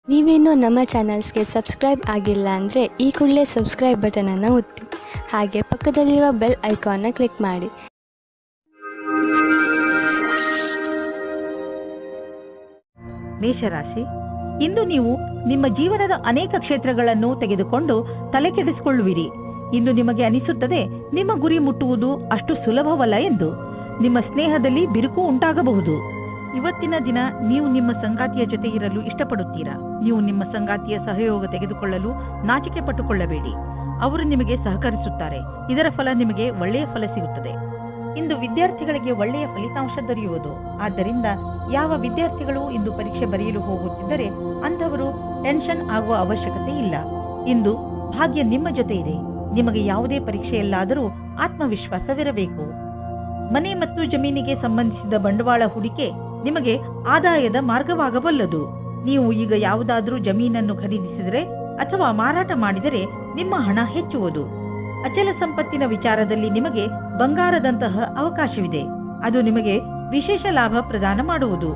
ನೀವೇನೂ ನಮ್ಮ ಚಾನಲ್ಸ್ಗೆ ಸಬ್ಸ್ಕ್ರೈಬ್ ಆಗಿಲ್ಲ ಅಂದರೆ ಈ ಕೂಡಲೇ ಸಬ್ಸ್ಕ್ರೈಬ್ ಬಟನನ್ನು ಒತ್ತಿ ಹಾಗೆ ಪಕ್ಕದಲ್ಲಿರುವ ಬೆಲ್ ಐಕಾನ್ನ ಕ್ಲಿಕ್ ಮಾಡಿ. ಮೇಷರಾಶಿ, ಇಂದು ನೀವು ನಿಮ್ಮ ಜೀವನದ ಅನೇಕ ಕ್ಷೇತ್ರಗಳನ್ನು ತೆಗೆದುಕೊಂಡು ತಲೆ ಕೆಡಿಸಿಕೊಳ್ಳುವಿರಿ. ಇಂದು ನಿಮಗೆ ಅನಿಸುತ್ತದೆ ನಿಮ್ಮ ಗುರಿ ಮುಟ್ಟುವುದು ಅಷ್ಟು ಸುಲಭವಲ್ಲ ಎಂದು. ನಿಮ್ಮ ಸ್ನೇಹದಲ್ಲಿ ಬಿರುಕು ಉಂಟಾಗಬಹುದು. ಇವತ್ತಿನ ದಿನ ನೀವು ನಿಮ್ಮ ಸಂಗಾತಿಯ ಜೊತೆ ಇರಲು ಇಷ್ಟಪಡುತ್ತೀರಾ. ನೀವು ನಿಮ್ಮ ಸಂಗಾತಿಯ ಸಹಯೋಗ ತೆಗೆದುಕೊಳ್ಳಲು ನಾಚಿಕೆ ಪಟ್ಟುಕೊಳ್ಳಬೇಡಿ. ಅವರು ನಿಮಗೆ ಸಹಕರಿಸುತ್ತಾರೆ. ಇದರ ಫಲ ನಿಮಗೆ ಒಳ್ಳೆಯ ಫಲ ಸಿಗುತ್ತದೆ. ಇಂದು ವಿದ್ಯಾರ್ಥಿಗಳಿಗೆ ಒಳ್ಳೆಯ ಫಲಿತಾಂಶ ದೊರೆಯುವುದು. ಆದ್ದರಿಂದ ಯಾವ ವಿದ್ಯಾರ್ಥಿಗಳು ಇಂದು ಪರೀಕ್ಷೆ ಬರೆಯಲು ಹೋಗುತ್ತಿದ್ದರೆ ಅಂಥವರು ಟೆನ್ಷನ್ ಆಗುವ ಅವಶ್ಯಕತೆ ಇಲ್ಲ. ಇಂದು ಭಾಗ್ಯ ನಿಮ್ಮ ಜೊತೆ ಇದೆ. ನಿಮಗೆ ಯಾವುದೇ ಪರೀಕ್ಷೆಯಲ್ಲಾದರೂ ಆತ್ಮವಿಶ್ವಾಸವಿರಬೇಕು. ಮನೆ ಮತ್ತು ಜಮೀನಿಗೆ ಸಂಬಂಧಿಸಿದ ಬಂಡವಾಳ ಹೂಡಿಕೆ ನಿಮಗೆ ಆದಾಯದ ಮಾರ್ಗವಾಗಬಲ್ಲದು. ನೀವು ಈಗ ಯಾವುದಾದರೂ ಜಮೀನನ್ನು ಖರೀದಿಸಿದರೆ ಅಥವಾ ಮಾರಾಟ ಮಾಡಿದರೆ ನಿಮ್ಮ ಹಣ ಹೆಚ್ಚುವುದು. ಅಚಲ ಸಂಪತ್ತಿನ ವಿಚಾರದಲ್ಲಿ ನಿಮಗೆ ಬಂಗಾರದಂತಹ ಅವಕಾಶವಿದೆ. ಅದು ನಿಮಗೆ ವಿಶೇಷ ಲಾಭ ಪ್ರದಾನ ಮಾಡುವುದು.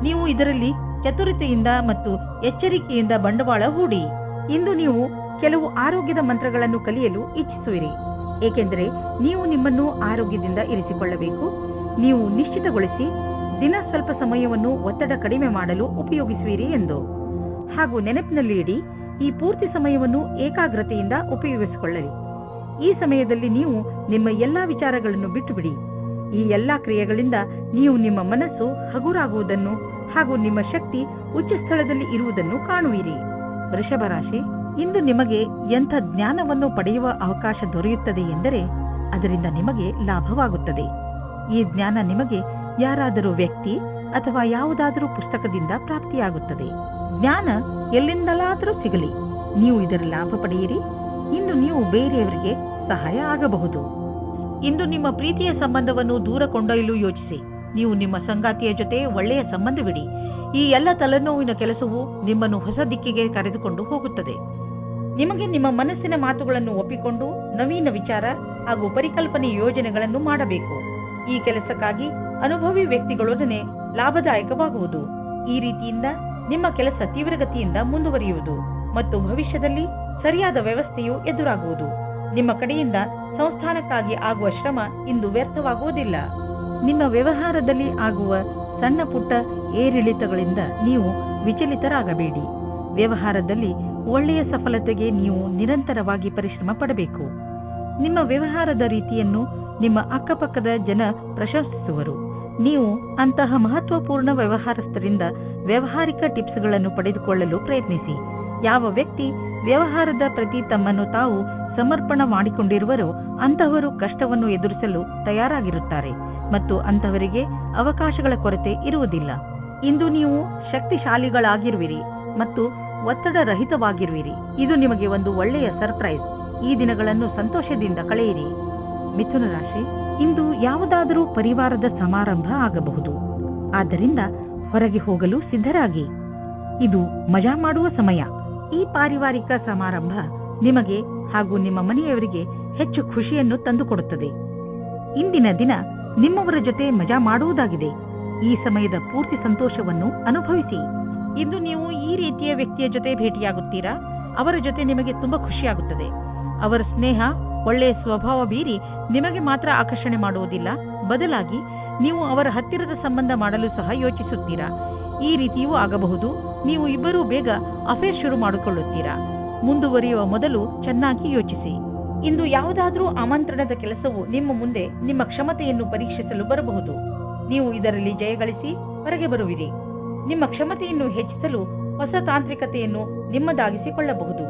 ನೀವು ಇದರಲ್ಲಿ ಚತುರತೆಯಿಂದ ಮತ್ತು ಎಚ್ಚರಿಕೆಯಿಂದ ಬಂಡವಾಳ ಹೂಡಿ. ಇಂದು ನೀವು ಕೆಲವು ಆರೋಗ್ಯದ ಮಂತ್ರಗಳನ್ನು ಕಲಿಯಲು ಇಚ್ಛಿಸುವಿರಿ, ಏಕೆಂದರೆ ನೀವು ನಿಮ್ಮನ್ನು ಆರೋಗ್ಯದಿಂದ ಇರಿಸಿಕೊಳ್ಳಬೇಕು. ನೀವು ನಿಶ್ಚಿತಗೊಳಿಸಿ ದಿನ ಸ್ವಲ್ಪ ಸಮಯವನ್ನು ಒತ್ತಡ ಕಡಿಮೆ ಮಾಡಲು ಉಪಯೋಗಿಸುವಿರಿ ಎಂದು. ಹಾಗೂ ನೆನಪಿನಲ್ಲಿ ಇಡಿ, ಈ ಪೂರ್ತಿ ಸಮಯವನ್ನು ಏಕಾಗ್ರತೆಯಿಂದ ಉಪಯೋಗಿಸಿಕೊಳ್ಳಲಿ. ಈ ಸಮಯದಲ್ಲಿ ನೀವು ನಿಮ್ಮ ಎಲ್ಲಾ ವಿಚಾರಗಳನ್ನು ಬಿಟ್ಟುಬಿಡಿ. ಈ ಎಲ್ಲಾ ಕ್ರಿಯೆಗಳಿಂದ ನೀವು ನಿಮ್ಮ ಮನಸ್ಸು ಹಗುರಾಗುವುದನ್ನು ಹಾಗೂ ನಿಮ್ಮ ಶಕ್ತಿ ಉಚ್ಚ ಸ್ಥಳದಲ್ಲಿ ಇರುವುದನ್ನು ಕಾಣುವಿರಿ. ವೃಷಭ ರಾಶಿ, ಇಂದು ನಿಮಗೆ ಎಂಥ ಜ್ಞಾನವನ್ನು ಪಡೆಯುವ ಅವಕಾಶ ದೊರೆಯುತ್ತದೆ ಎಂದರೆ ಅದರಿಂದ ನಿಮಗೆ ಲಾಭವಾಗುತ್ತದೆ. ಈ ಜ್ಞಾನ ನಿಮಗೆ ಯಾರಾದರೂ ವ್ಯಕ್ತಿ ಅಥವಾ ಯಾವುದಾದರೂ ಪುಸ್ತಕದಿಂದ ಪ್ರಾಪ್ತಿಯಾಗುತ್ತದೆ. ಜ್ಞಾನ ಎಲ್ಲಿಂದಲಾದರೂ ಸಿಗಲಿ, ನೀವು ಇದರ ಲಾಭ ಪಡೆಯಿರಿ. ಇಂದು ನೀವು ಬೇರೆಯವರಿಗೆ ಸಹಾಯ ಆಗಬಹುದು. ಇಂದು ನಿಮ್ಮ ಪ್ರೀತಿಯ ಸಂಬಂಧವನ್ನು ದೂರ ಕೊಂಡೊಯ್ಯಲು ಯೋಚಿಸಿ. ನೀವು ನಿಮ್ಮ ಸಂಗಾತಿಯ ಜೊತೆ ಒಳ್ಳೆಯ ಸಂಬಂಧವಿಡಿ. ಈ ಎಲ್ಲ ತಲೆನೋವಿನ ಕೆಲಸವು ನಿಮ್ಮನ್ನು ಹೊಸ ದಿಕ್ಕಿಗೆ ಕರೆದುಕೊಂಡು ಹೋಗುತ್ತದೆ. ನಿಮಗೆ ನಿಮ್ಮ ಮನಸ್ಸಿನ ಮಾತುಗಳನ್ನು ಒಪ್ಪಿಕೊಂಡು ನವೀನ ವಿಚಾರ ಹಾಗೂ ಪರಿಕಲ್ಪನೆ ಯೋಜನೆಗಳನ್ನು ಮಾಡಬೇಕು. ಈ ಕೆಲಸಕ್ಕಾಗಿ ಅನುಭವಿ ವ್ಯಕ್ತಿಗಳೊಡನೆ ಲಾಭದಾಯಕವಾಗುವುದು. ಈ ರೀತಿಯಿಂದ ನಿಮ್ಮ ಕೆಲಸ ತೀವ್ರಗತಿಯಿಂದ ಮುಂದುವರಿಯುವುದು ಮತ್ತು ಭವಿಷ್ಯದಲ್ಲಿ ಸರಿಯಾದ ವ್ಯವಸ್ಥೆಯು ಎದುರಾಗುವುದು. ನಿಮ್ಮ ಕಡೆಯಿಂದ ಸಂಸ್ಥಾನಕ್ಕಾಗಿ ಆಗುವ ಶ್ರಮ ಇಂದು ವ್ಯರ್ಥವಾಗುವುದಿಲ್ಲ. ನಿಮ್ಮ ವ್ಯವಹಾರದಲ್ಲಿ ಆಗುವ ಸಣ್ಣ ಪುಟ್ಟ ಏರಿಳಿತಗಳಿಂದ ನೀವು ವಿಚಲಿತರಾಗಬೇಡಿ. ವ್ಯವಹಾರದಲ್ಲಿ ಒಳ್ಳೆಯ ಸಫಲತೆಗೆ ನೀವು ನಿರಂತರವಾಗಿ ಪರಿಶ್ರಮ ಪಡಬೇಕು. ನಿಮ್ಮ ವ್ಯವಹಾರದ ರೀತಿಯನ್ನು ನಿಮ್ಮ ಅಕ್ಕಪಕ್ಕದ ಜನ ಪ್ರಶಂಸಿಸುವರು. ನೀವು ಅಂತಹ ಮಹತ್ವಪೂರ್ಣ ವ್ಯವಹಾರಸ್ಥರಿಂದ ವ್ಯಾವಹಾರಿಕ ಟಿಪ್ಸ್ಗಳನ್ನು ಪಡೆದುಕೊಳ್ಳಲು ಪ್ರಯತ್ನಿಸಿ. ಯಾವ ವ್ಯಕ್ತಿ ವ್ಯವಹಾರದ ಪ್ರತಿ ತಮ್ಮನ್ನು ತಾವು ಸಮರ್ಪಣ ಮಾಡಿಕೊಂಡಿರುವರೋ ಅಂತಹವರು ಕಷ್ಟವನ್ನು ಎದುರಿಸಲು ತಯಾರಾಗಿರುತ್ತಾರೆ ಮತ್ತು ಅಂತಹವರಿಗೆ ಅವಕಾಶಗಳ ಕೊರತೆ ಇರುವುದಿಲ್ಲ. ಇಂದು ನೀವು ಶಕ್ತಿಶಾಲಿಗಳಾಗಿರುವಿರಿ ಮತ್ತು ಒತ್ತಡ ರಹಿತವಾಗಿರುವಿರಿ. ಇದು ನಿಮಗೆ ಒಂದು ಒಳ್ಳೆಯ ಸರ್ಪ್ರೈಸ್. ಈ ದಿನಗಳನ್ನು ಸಂತೋಷದಿಂದ ಕಳೆಯಿರಿ. ಮಿಥುನ ರಾಶಿ, ಇಂದು ಯಾವುದಾದರೂ ಪರಿವಾರದ ಸಮಾರಂಭ ಆಗಬಹುದು. ಆದ್ದರಿಂದ ಹೊರಗೆ ಹೋಗಲು ಸಿದ್ಧರಾಗಿ. ಇದು ಮಜಾ ಮಾಡುವ ಸಮಯ. ಈ ಪಾರಿವಾರಿಕ ಸಮಾರಂಭ ನಿಮಗೆ ಹಾಗೂ ನಿಮ್ಮ ಮನೆಯವರಿಗೆ ಹೆಚ್ಚು ಖುಷಿಯನ್ನು ತಂದುಕೊಡುತ್ತದೆ. ಇಂದಿನ ದಿನ ನಿಮ್ಮವರ ಜೊತೆ ಮಜಾ ಮಾಡುವುದಾಗಿದೆ. ಈ ಸಮಯದ ಪೂರ್ತಿ ಸಂತೋಷವನ್ನು ಅನುಭವಿಸಿ. ಇಂದು ನೀವು ಈ ರೀತಿಯ ವ್ಯಕ್ತಿಯ ಜೊತೆ ಭೇಟಿಯಾಗುತ್ತೀರಾ. ಅವರ ಜೊತೆ ನಿಮಗೆ ತುಂಬಾ ಖುಷಿಯಾಗುತ್ತದೆ. ಅವರ ಸ್ನೇಹ ಒಳ್ಳೆಯ ಸ್ವಭಾವ ಬೀರಿ ನಿಮಗೆ ಮಾತ್ರ ಆಕರ್ಷಣೆ ಮಾಡುವುದಿಲ್ಲ, ಬದಲಾಗಿ ನೀವು ಅವರ ಹತ್ತಿರದ ಸಂಬಂಧ ಮಾಡಲು ಸಹ ಯೋಚಿಸುತ್ತೀರಾ. ಈ ರೀತಿಯೂ ಆಗಬಹುದು. ನೀವು ಇಬ್ಬರೂ ಬೇಗ ಅಫೇರ್ ಶುರು ಮಾಡಿಕೊಳ್ಳುತ್ತೀರಾ. ಮುಂದುವರಿಯುವ ಮೊದಲು ಚೆನ್ನಾಗಿ ಯೋಚಿಸಿ. ಇಂದು ಯಾವುದಾದ್ರೂ ಆಮಂತ್ರಣದ ಕೆಲಸವು ನಿಮ್ಮ ಮುಂದೆ ನಿಮ್ಮ ಕ್ಷಮತೆಯನ್ನು ಪರೀಕ್ಷಿಸಲು ಬರಬಹುದು. ನೀವು ಇದರಲ್ಲಿ ಜಯಗಳಿಸಿ ಹೊರಗೆ ಬರುವಿರಿ. ನಿಮ್ಮ ಕ್ಷಮತೆಯನ್ನು ಹೆಚ್ಚಿಸಲು ಹೊಸ ತಾಂತ್ರಿಕತೆಯನ್ನು ನಿಮ್ಮದಾಗಿಸಿಕೊಳ್ಳಬಹುದು.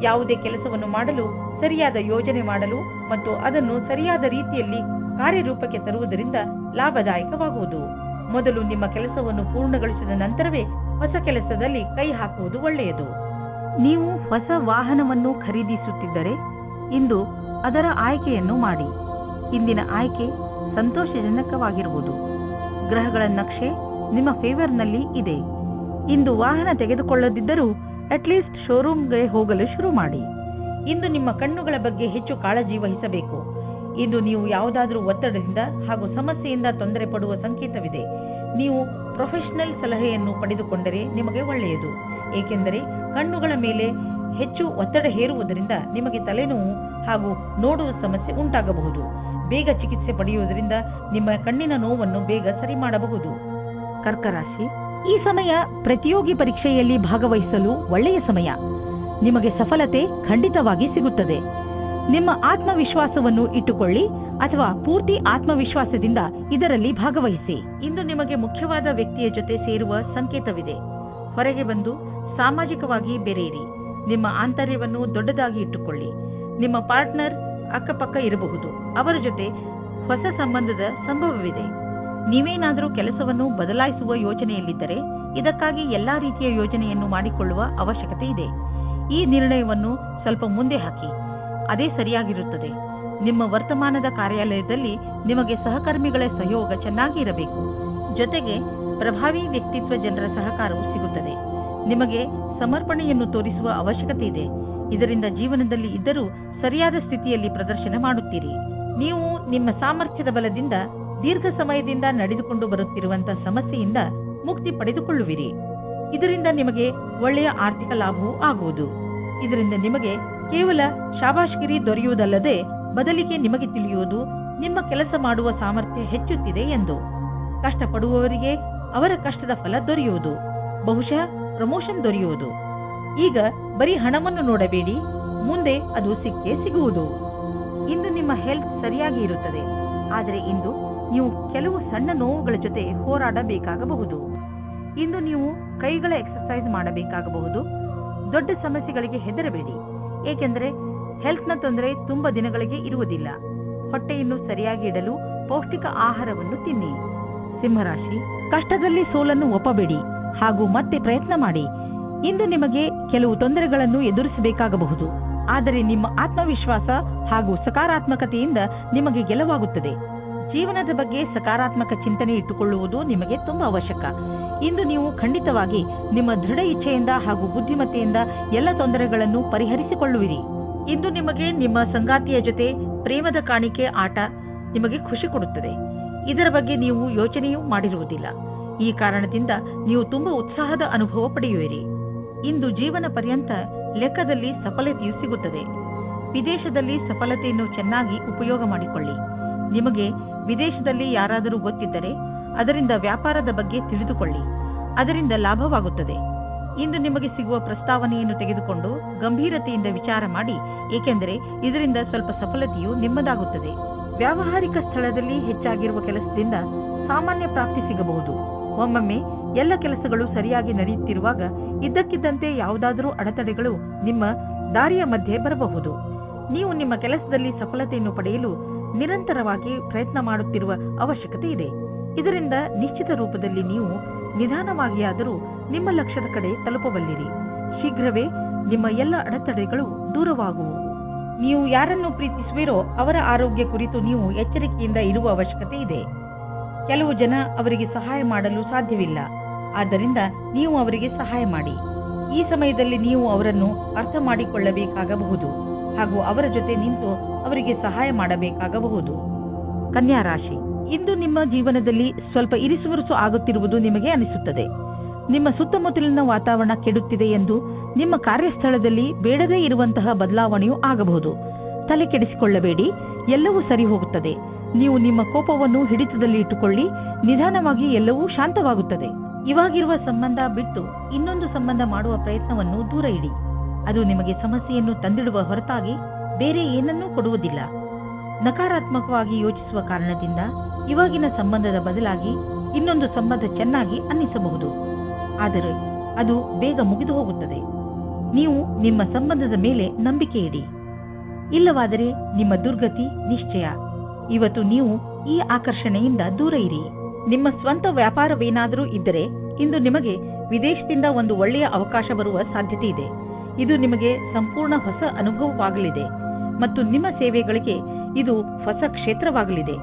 ಯಾವುದೇ ಕೆಲಸವನ್ನು ಮಾಡಲು ಸರಿಯಾದ ಯೋಜನೆ ಮಾಡಲು ಮತ್ತು ಅದನ್ನು ಸರಿಯಾದ ರೀತಿಯಲ್ಲಿ ಕಾರ್ಯರೂಪಕ್ಕೆ ತರುವುದರಿಂದ ಲಾಭದಾಯಕವಾಗುವುದು. ಮೊದಲು ನಿಮ್ಮ ಕೆಲಸವನ್ನು ಪೂರ್ಣಗೊಳಿಸಿದ ನಂತರವೇ ಹೊಸ ಕೆಲಸದಲ್ಲಿ ಕೈ ಹಾಕುವುದು ಒಳ್ಳೆಯದು. ನೀವು ಹೊಸ ವಾಹನವನ್ನು ಖರೀದಿಸುತ್ತಿದ್ದರೆ ಇಂದು ಅದರ ಆಯ್ಕೆಯನ್ನು ಮಾಡಿ. ಇಂದಿನ ಆಯ್ಕೆ ಸಂತೋಷಜನಕವಾಗಿರುವುದು. ಗ್ರಹಗಳ ನಕ್ಷೆ ನಿಮ್ಮ ಫೇವರ್ನಲ್ಲಿ ಇದೆ. ಇಂದು ವಾಹನ ತೆಗೆದುಕೊಳ್ಳದಿದ್ದರೂ ಅಟ್ಲೀಸ್ಟ್ ಶೋರೂಮ್ಗೆ ಹೋಗಲು ಶುರು ಮಾಡಿ. ಇಂದು ನಿಮ್ಮ ಕಣ್ಣುಗಳ ಬಗ್ಗೆ ಹೆಚ್ಚು ಕಾಳಜಿ ವಹಿಸಬೇಕು. ಇಂದು ನೀವು ಯಾವುದಾದರೂ ಒತ್ತಡದಿಂದ ಹಾಗೂ ಸಮಸ್ಯೆಯಿಂದ ತೊಂದರೆ ಪಡುವ ಸಂಕೇತವಿದೆ. ನೀವು ಪ್ರೊಫೆಷನಲ್ ಸಲಹೆಯನ್ನು ಪಡೆದುಕೊಂಡರೆ ನಿಮಗೆ ಒಳ್ಳೆಯದು, ಏಕೆಂದರೆ ಕಣ್ಣುಗಳ ಮೇಲೆ ಹೆಚ್ಚು ಒತ್ತಡ ಹೇರುವುದರಿಂದ ನಿಮಗೆ ತಲೆನೋವು ಹಾಗೂ ನೋಡುವ ಸಮಸ್ಯೆ ಉಂಟಾಗಬಹುದು. ಬೇಗ ಚಿಕಿತ್ಸೆ ಪಡೆಯುವುದರಿಂದ ನಿಮ್ಮ ಕಣ್ಣಿನ ನೋವನ್ನು ಬೇಗ ಸರಿ ಮಾಡಬಹುದು. ಕರ್ಕ ರಾಶಿ, ಈ ಸಮಯ ಪ್ರತಿಯೋಗಿ ಪರೀಕ್ಷೆಯಲ್ಲಿ ಭಾಗವಹಿಸಲು ಒಳ್ಳೆಯ ಸಮಯ. ನಿಮಗೆ ಸಫಲತೆ ಖಂಡಿತವಾಗಿ ಸಿಗುತ್ತದೆ. ನಿಮ್ಮ ಆತ್ಮವಿಶ್ವಾಸವನ್ನು ಇಟ್ಟುಕೊಳ್ಳಿ ಅಥವಾ ಪೂರ್ತಿ ಆತ್ಮವಿಶ್ವಾಸದಿಂದ ಇದರಲ್ಲಿ ಭಾಗವಹಿಸಿ. ಇಂದು ನಿಮಗೆ ಮುಖ್ಯವಾದ ವ್ಯಕ್ತಿಯ ಜೊತೆ ಸೇರುವ ಸಂಕೇತವಿದೆ. ಹೊರಗೆ ಬಂದು ಸಾಮಾಜಿಕವಾಗಿ ಬೆರೆಯಿರಿ. ನಿಮ್ಮ ಆಂತರ್ಯವನ್ನು ದೊಡ್ಡದಾಗಿ ಇಟ್ಟುಕೊಳ್ಳಿ. ನಿಮ್ಮ ಪಾರ್ಟ್ನರ್ ಅಕ್ಕಪಕ್ಕ ಇರಬಹುದು. ಅವರ ಜೊತೆ ಹೊಸ ಸಂಬಂಧದ ಸಂಭವವಿದೆ. ನೀವೇನಾದರೂ ಕೆಲಸವನ್ನು ಬದಲಾಯಿಸುವ ಯೋಚನೆಯಲ್ಲಿದ್ದರೆ ಇದಕ್ಕಾಗಿ ಎಲ್ಲಾ ರೀತಿಯ ಯೋಜನೆಯನ್ನು ಮಾಡಿಕೊಳ್ಳುವ ಅವಶ್ಯಕತೆ ಇದೆ. ಈ ನಿರ್ಣಯವನ್ನು ಸ್ವಲ್ಪ ಮುಂದೆ ಹಾಕಿ, ಅದೇ ಸರಿಯಾಗಿರುತ್ತದೆ. ನಿಮ್ಮ ವರ್ತಮಾನದ ಕಾರ್ಯಾಲಯದಲ್ಲಿ ನಿಮಗೆ ಸಹಕರ್ಮಿಗಳ ಸಹಯೋಗ ಚೆನ್ನಾಗಿ ಇರಬೇಕು. ಜೊತೆಗೆ ಪ್ರಭಾವಿ ವ್ಯಕ್ತಿತ್ವ ಜನರ ಸಹಕಾರವು ಸಿಗುತ್ತದೆ. ನಿಮಗೆ ಸಮರ್ಪಣೆಯನ್ನು ತೋರಿಸುವ ಅವಶ್ಯಕತೆ ಇದೆ. ಇದರಿಂದ ಜೀವನದಲ್ಲಿ ಇದ್ದರೂ ಸರಿಯಾದ ಸ್ಥಿತಿಯಲ್ಲಿ ಪ್ರದರ್ಶನ ಮಾಡುತ್ತೀರಿ. ನೀವು ನಿಮ್ಮ ಸಾಮರ್ಥ್ಯದ ಬಲದಿಂದ ದೀರ್ಘ ಸಮಯದಿಂದ ನಡೆದುಕೊಂಡು ಬರುತ್ತಿರುವಂತಹ ಸಮಸ್ಯೆಯಿಂದ ಮುಕ್ತಿ ಪಡೆದುಕೊಳ್ಳುವಿರಿ. ಇದರಿಂದ ನಿಮಗೆ ಒಳ್ಳೆಯ ಆರ್ಥಿಕ ಲಾಭವೂ ಆಗುವುದು. ಇದರಿಂದ ನಿಮಗೆ ಕೇವಲ ಶಾಬಾಷ್ಗಿರಿ ದೊರೆಯುವುದಲ್ಲದೆ ಬದಲಿಗೆ ನಿಮಗೆ ತಿಳಿಯುವುದು ನಿಮ್ಮ ಕೆಲಸ ಮಾಡುವ ಸಾಮರ್ಥ್ಯ ಹೆಚ್ಚುತ್ತಿದೆ ಎಂದು. ಕಷ್ಟಪಡುವವರಿಗೆ ಅವರ ಕಷ್ಟದ ಫಲ ದೊರೆಯುವುದು. ಬಹುಶಃ ಪ್ರಮೋಷನ್ ದೊರೆಯುವುದು. ಈಗ ಬರೀ ಹಣವನ್ನು ನೋಡಬೇಡಿ, ಮುಂದೆ ಅದು ಸಿಕ್ಕೇ ಸಿಗುವುದು. ಇಂದು ನಿಮ್ಮ ಹೆಲ್ತ್ ಸರಿಯಾಗಿ ಇರುತ್ತದೆ. ಆದರೆ ಇಂದು ನೀವು ಕೆಲವು ಸಣ್ಣ ನೋವುಗಳ ಜೊತೆ ಹೋರಾಡಬೇಕಾಗಬಹುದು. ಇಂದು ನೀವು ಕೈಗಳ ಎಕ್ಸರ್ಸೈಸ್ ಮಾಡಬೇಕಾಗಬಹುದು. ದೊಡ್ಡ ಸಮಸ್ಯೆಗಳಿಗೆ ಹೆದರಬೇಡಿ, ಏಕೆಂದರೆ ಹೆಲ್ತ್ನ ತೊಂದರೆ ತುಂಬಾ ದಿನಗಳಿಗೆ ಇರುವುದಿಲ್ಲ. ಹೊಟ್ಟೆಯನ್ನು ಸರಿಯಾಗಿ ಇಡಲು ಪೌಷ್ಟಿಕ ಆಹಾರವನ್ನು ತಿನ್ನಿ. ಸಿಂಹರಾಶಿ, ಕಷ್ಟದಲ್ಲಿ ಸೋಲನ್ನು ಒಪ್ಪಬೇಡಿ ಹಾಗೂ ಮತ್ತೆ ಪ್ರಯತ್ನ ಮಾಡಿ. ಇಂದು ನಿಮಗೆ ಕೆಲವು ತೊಂದರೆಗಳನ್ನು ಎದುರಿಸಬೇಕಾಗಬಹುದು. ಆದರೆ ನಿಮ್ಮ ಆತ್ಮವಿಶ್ವಾಸ ಹಾಗೂ ಸಕಾರಾತ್ಮಕತೆಯಿಂದ ನಿಮಗೆ ಗೆಲುವಾಗುತ್ತದೆ. ಜೀವನದ ಬಗ್ಗೆ ಸಕಾರಾತ್ಮಕ ಚಿಂತನೆ ಇಟ್ಟುಕೊಳ್ಳುವುದು ನಿಮಗೆ ತುಂಬಾ ಅವಶ್ಯಕ. ಇಂದು ನೀವು ಖಂಡಿತವಾಗಿ ನಿಮ್ಮ ದೃಢ ಇಚ್ಛೆಯಿಂದ ಹಾಗೂ ಬುದ್ಧಿಮತ್ತೆಯಿಂದ ಎಲ್ಲ ತೊಂದರೆಗಳನ್ನು ಪರಿಹರಿಸಿಕೊಳ್ಳುವಿರಿ. ಇಂದು ನಿಮಗೆ ನಿಮ್ಮ ಸಂಗಾತಿಯ ಜೊತೆ ಪ್ರೇಮದ ಕಾಣಿಕೆ ಆಟ ನಿಮಗೆ ಖುಷಿ ಕೊಡುತ್ತದೆ. ಇದರ ಬಗ್ಗೆ ನೀವು ಯೋಚನೆಯೂ ಮಾಡಿರುವುದಿಲ್ಲ. ಈ ಕಾರಣದಿಂದ ನೀವು ತುಂಬಾ ಉತ್ಸಾಹದ ಅನುಭವ ಪಡೆಯುವಿರಿ. ಇಂದು ಜೀವನ ಪರ್ಯಂತ ಲೆಕ್ಕದಲ್ಲಿ ಸಫಲತೆಯು ಸಿಗುತ್ತದೆ. ವಿದೇಶದಲ್ಲಿ ಸಫಲತೆಯನ್ನು ಚೆನ್ನಾಗಿ ಉಪಯೋಗ ಮಾಡಿಕೊಳ್ಳಿ. ನಿಮಗೆ ವಿದೇಶದಲ್ಲಿ ಯಾರಾದರೂ ಗೊತ್ತಿದ್ದರೆ ಅದರಿಂದ ವ್ಯಾಪಾರದ ಬಗ್ಗೆ ತಿಳಿದುಕೊಳ್ಳಿ. ಅದರಿಂದ ಲಾಭವಾಗುತ್ತದೆ. ಇಂದು ನಿಮಗೆ ಸಿಗುವ ಪ್ರಸ್ತಾವನೆಯನ್ನು ತೆಗೆದುಕೊಂಡು ಗಂಭೀರತೆಯಿಂದ ವಿಚಾರ ಮಾಡಿ, ಏಕೆಂದರೆ ಇದರಿಂದ ಸ್ವಲ್ಪ ಸಫಲತೆಯು ನಿಮ್ಮದಾಗುತ್ತದೆ. ವ್ಯಾವಹಾರಿಕ ಸ್ಥಳದಲ್ಲಿ ಹೆಚ್ಚಾಗಿರುವ ಕೆಲಸದಿಂದ ಸಾಮಾನ್ಯ ಪ್ರಾಪ್ತಿ ಸಿಗಬಹುದು. ಒಮ್ಮೊಮ್ಮೆ ಎಲ್ಲ ಕೆಲಸಗಳು ಸರಿಯಾಗಿ ನಡೆಯುತ್ತಿರುವಾಗ ಇದ್ದಕ್ಕಿದ್ದಂತೆ ಯಾವುದಾದರೂ ಅಡೆತಡೆಗಳು ನಿಮ್ಮ ದಾರಿಯ ಮಧ್ಯೆ ಬರಬಹುದು. ನೀವು ನಿಮ್ಮ ಕೆಲಸದಲ್ಲಿ ಸಫಲತೆಯನ್ನು ಪಡೆಯಲು ನಿರಂತರವಾಗಿ ಪ್ರಯತ್ನ ಮಾಡುತ್ತಿರುವ ಅವಶ್ಯಕತೆ ಇದೆ. ಇದರಿಂದ ನಿಶ್ಚಿತ ರೂಪದಲ್ಲಿ ನೀವು ನಿಧಾನವಾಗಿಯಾದರೂ ನಿಮ್ಮ ಲಕ್ಷ್ಯದ ಕಡೆ ತಲುಪಬಲ್ಲಿರಿ. ಶೀಘ್ರವೇ ನಿಮ್ಮ ಎಲ್ಲ ಅಡೆತಡೆಗಳು ದೂರವಾಗುವು. ನೀವು ಯಾರನ್ನು ಪ್ರೀತಿಸುವಿರೋ ಅವರ ಆರೋಗ್ಯ ಕುರಿತು ನೀವು ಎಚ್ಚರಿಕೆಯಿಂದ ಇರುವ ಅವಶ್ಯಕತೆ ಇದೆ. ಕೆಲವು ಜನ ಅವರಿಗೆ ಸಹಾಯ ಮಾಡಲು ಸಾಧ್ಯವಿಲ್ಲ. ಆದ್ದರಿಂದ ನೀವು ಅವರಿಗೆ ಸಹಾಯ ಮಾಡಿ. ಈ ಸಮಯದಲ್ಲಿ ನೀವು ಅವರನ್ನು ಅರ್ಥ ಮಾಡಿಕೊಳ್ಳಬೇಕಾಗಬಹುದು ಹಾಗೂ ಅವರ ಜೊತೆ ನಿಂತು ಅವರಿಗೆ ಸಹಾಯ ಮಾಡಬೇಕಾಗಬಹುದು. ಕನ್ಯಾ ರಾಶಿ, ಇಂದು ನಿಮ್ಮ ಜೀವನದಲ್ಲಿ ಸ್ವಲ್ಪ ಇರಿಸುವರುಸು ಆಗುತ್ತಿರುವುದು ನಿಮಗೆ ಅನಿಸುತ್ತದೆ. ನಿಮ್ಮ ಸುತ್ತಮುತ್ತಲಿನ ವಾತಾವರಣ ಕೆಡುತ್ತಿದೆ ಎಂದು ನಿಮ್ಮ ಕಾರ್ಯಸ್ಥಳದಲ್ಲಿ ಬೇಡದೇ ಇರುವಂತಹ ಬದಲಾವಣೆಯೂ ಆಗಬಹುದು. ತಲೆ ಕೆಡಿಸಿಕೊಳ್ಳಬೇಡಿ, ಎಲ್ಲವೂ ಸರಿ ಹೋಗುತ್ತದೆ. ನೀವು ನಿಮ್ಮ ಕೋಪವನ್ನು ಹಿಡಿತದಲ್ಲಿ ಇಟ್ಟುಕೊಳ್ಳಿ. ನಿಧಾನವಾಗಿ ಎಲ್ಲವೂ ಶಾಂತವಾಗುತ್ತದೆ. ಇವಾಗಿರುವ ಸಂಬಂಧ ಬಿಟ್ಟು ಇನ್ನೊಂದು ಸಂಬಂಧ ಮಾಡುವ ಪ್ರಯತ್ನವನ್ನು ದೂರ ಇಡಿ. ಅದು ನಿಮಗೆ ಸಮಸ್ಯೆಯನ್ನು ತಂದಿಡುವ ಹೊರತಾಗಿ ಬೇರೆ ಏನನ್ನೂ ಕೊಡುವುದಿಲ್ಲ. ನಕಾರಾತ್ಮಕವಾಗಿ ಯೋಚಿಸುವ ಕಾರಣದಿಂದ ಇವಾಗಿನ ಸಂಬಂಧದ ಬದಲಾಗಿ ಇನ್ನೊಂದು ಸಂಬಂಧ ಚೆನ್ನಾಗಿ ಅನ್ನಿಸಬಹುದು. ಆದರೆ ಅದು ಬೇಗ ಮುಗಿದು ಹೋಗುತ್ತದೆ. ನೀವು ನಿಮ್ಮ ಸಂಬಂಧದ ಮೇಲೆ ನಂಬಿಕೆ ಇಡಿ. ಇಲ್ಲವಾದರೆ ನಿಮ್ಮ ದುರ್ಗತಿ ನಿಶ್ಚಯ. ಇವತ್ತು ನೀವು ಈ ಆಕರ್ಷಣೆಯಿಂದ ದೂರ ಇರಿ. ನಿಮ್ಮ ಸ್ವಂತ ವ್ಯಾಪಾರವೇನಾದರೂ ಇದ್ದರೆ ಇಂದು ನಿಮಗೆ ವಿದೇಶದಿಂದ ಒಂದು ಒಳ್ಳೆಯ ಅವಕಾಶ ಬರುವ ಸಾಧ್ಯತೆ ಇದೆ. ಇದು ನಿಮಗೆ ಸಂಪೂರ್ಣ ಹೊಸ ಅನುಭವವಾಗಲಿದೆ ಮತ್ತು ನಿಮ್ಮ ಸೇವೆಗಳಿಗೆ ಇದು ಹೊಸ ಕ್ಷೇತ್ರವಾಗಲಿದೆ.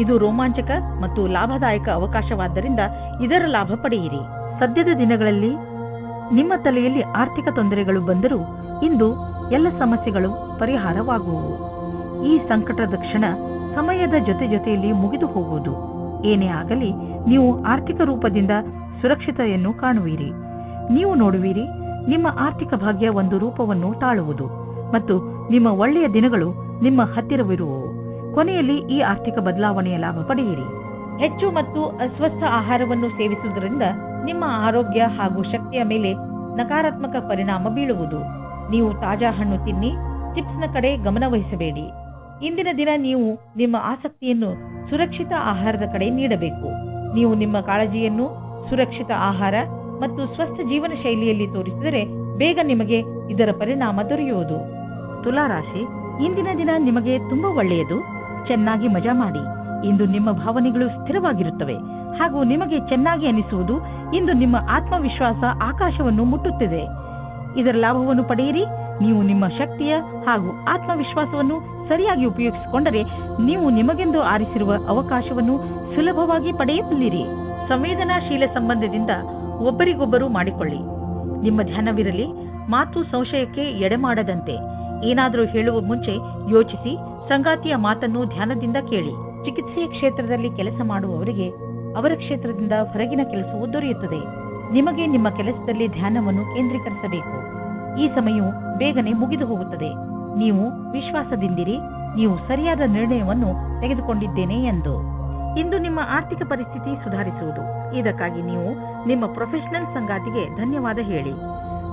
ಇದು ರೋಮಾಂಚಕ ಮತ್ತು ಲಾಭದಾಯಕ ಅವಕಾಶವಾದ್ದರಿಂದ ಇದರ ಲಾಭ ಪಡೆಯಿರಿ. ಸದ್ಯದ ದಿನಗಳಲ್ಲಿ ನಿಮ್ಮ ತಲೆಯಲ್ಲಿ ಆರ್ಥಿಕ ತೊಂದರೆಗಳು ಬಂದರೂ ಇಂದು ಎಲ್ಲ ಸಮಸ್ಯೆಗಳು ಪರಿಹಾರವಾಗುವುದು. ಈ ಸಂಕಟದ ಕ್ಷಣ ಸಮಯದ ಜೊತೆಯಲ್ಲಿ ಮುಗಿದು ಹೋಗುವುದು. ಏನೇ ಆಗಲಿ ನೀವು ಆರ್ಥಿಕ ರೂಪದಿಂದ ಸುರಕ್ಷತೆಯನ್ನು ಕಾಣುವಿರಿ. ನೀವು ನೋಡುವಿರಿ, ನಿಮ್ಮ ಆರ್ಥಿಕ ಭಾಗ್ಯ ಒಂದು ರೂಪವನ್ನು ತಾಳುವುದು ಮತ್ತು ನಿಮ್ಮ ಒಳ್ಳೆಯ ದಿನಗಳು ನಿಮ್ಮ ಹತ್ತಿರವಿರುವವು. ಕೊನೆಯಲ್ಲಿ ಈ ಆರ್ಥಿಕ ಬದಲಾವಣೆಯ ಲಾಭ ಪಡೆಯಿರಿ. ಹೆಚ್ಚು ಮತ್ತು ಅಸ್ವಸ್ಥ ಆಹಾರವನ್ನು ಸೇವಿಸುವುದರಿಂದ ನಿಮ್ಮ ಆರೋಗ್ಯ ಹಾಗೂ ಶಕ್ತಿಯ ಮೇಲೆ ನಕಾರಾತ್ಮಕ ಪರಿಣಾಮ ಬೀಳುವುದು. ನೀವು ತಾಜಾ ಹಣ್ಣು ತಿನ್ನಿ, ಚಿಪ್ಸ್ನ ಕಡೆ ಗಮನ ವಹಿಸಬೇಡಿ. ಇಂದಿನ ದಿನ ನೀವು ನಿಮ್ಮ ಆಸಕ್ತಿಯನ್ನು ಸುರಕ್ಷಿತ ಆಹಾರದ ಕಡೆ ನೀಡಬೇಕು. ನೀವು ನಿಮ್ಮ ಕಾಳಜಿಯನ್ನು ಸುರಕ್ಷಿತ ಆಹಾರ ಮತ್ತು ಸ್ವಸ್ಥ ಜೀವನ ಶೈಲಿಯಲ್ಲಿ ತೋರಿಸಿದರೆ ಬೇಗ ನಿಮಗೆ ಇದರ ಪರಿಣಾಮ ದೊರೆಯುವುದು. ತುಲಾ ರಾಶಿ, ಇಂದಿನ ದಿನ ನಿಮಗೆ ತುಂಬಾ ಒಳ್ಳೆಯದು. ಚೆನ್ನಾಗಿ ಮಜಾ ಮಾಡಿ. ಇಂದು ನಿಮ್ಮ ಭಾವನೆಗಳು ಸ್ಥಿರವಾಗಿರುತ್ತವೆ ಹಾಗೂ ನಿಮಗೆ ಚೆನ್ನಾಗಿ ಅನಿಸುವುದು. ಇಂದು ನಿಮ್ಮ ಆತ್ಮವಿಶ್ವಾಸ ಆಕಾಶವನ್ನು ಮುಟ್ಟುತ್ತಿದೆ. ಇದರ ಲಾಭವನ್ನು ಪಡೆಯಿರಿ. ನೀವು ನಿಮ್ಮ ಶಕ್ತಿಯ ಹಾಗೂ ಆತ್ಮವಿಶ್ವಾಸವನ್ನು ಸರಿಯಾಗಿ ಉಪಯೋಗಿಸಿಕೊಂಡರೆ ನೀವು ನಿಮಗೆಂದು ಆರಿಸಿರುವ ಅವಕಾಶವನ್ನು ಸುಲಭವಾಗಿ ಪಡೆಯಬಲ್ಲಿರಿ. ಸಂವೇದನಾಶೀಲ ಸಂಬಂಧದಿಂದ ಒಬ್ಬರಿಗೊಬ್ಬರು ಮಾಡಿಕೊಳ್ಳಿ. ನಿಮ್ಮ ಧ್ಯಾನವಿರಲಿ. ಮಾತು ಸಂಶಯಕ್ಕೆ ಎಡೆಮಾಡದಂತೆ. ಏನಾದರೂ ಹೇಳುವ ಮುಂಚೆ ಯೋಚಿಸಿ. ಸಂಗಾತಿಯ ಮಾತನ್ನು ಧ್ಯಾನದಿಂದ ಕೇಳಿ. ಚಿಕಿತ್ಸೆಯ ಕ್ಷೇತ್ರದಲ್ಲಿ ಕೆಲಸ ಮಾಡುವವರಿಗೆ ಅವರ ಕ್ಷೇತ್ರದಿಂದ ಹೊರಗಿನ ಕೆಲಸವು ದೊರೆಯುತ್ತದೆ. ನಿಮಗೆ ನಿಮ್ಮ ಕೆಲಸದಲ್ಲಿ ಧ್ಯಾನವನ್ನು ಕೇಂದ್ರೀಕರಿಸಬೇಕು. ಈ ಸಮಯವು ಬೇಗನೆ ಮುಗಿದು ಹೋಗುತ್ತದೆ. ನೀವು ವಿಶ್ವಾಸದಿಂದಿರಿ. ನೀವು ಸರಿಯಾದ ನಿರ್ಣಯವನ್ನು ತೆಗೆದುಕೊಂಡಿದ್ದೇನೆ ಎಂದು. ಇಂದು ನಿಮ್ಮ ಆರ್ಥಿಕ ಪರಿಸ್ಥಿತಿ ಸುಧಾರಿಸುವುದು. ಇದಕ್ಕಾಗಿ ನೀವು ನಿಮ್ಮ ಪ್ರೊಫೆಷನಲ್ ಸಂಗಾತಿಗೆ ಧನ್ಯವಾದ ಹೇಳಿ.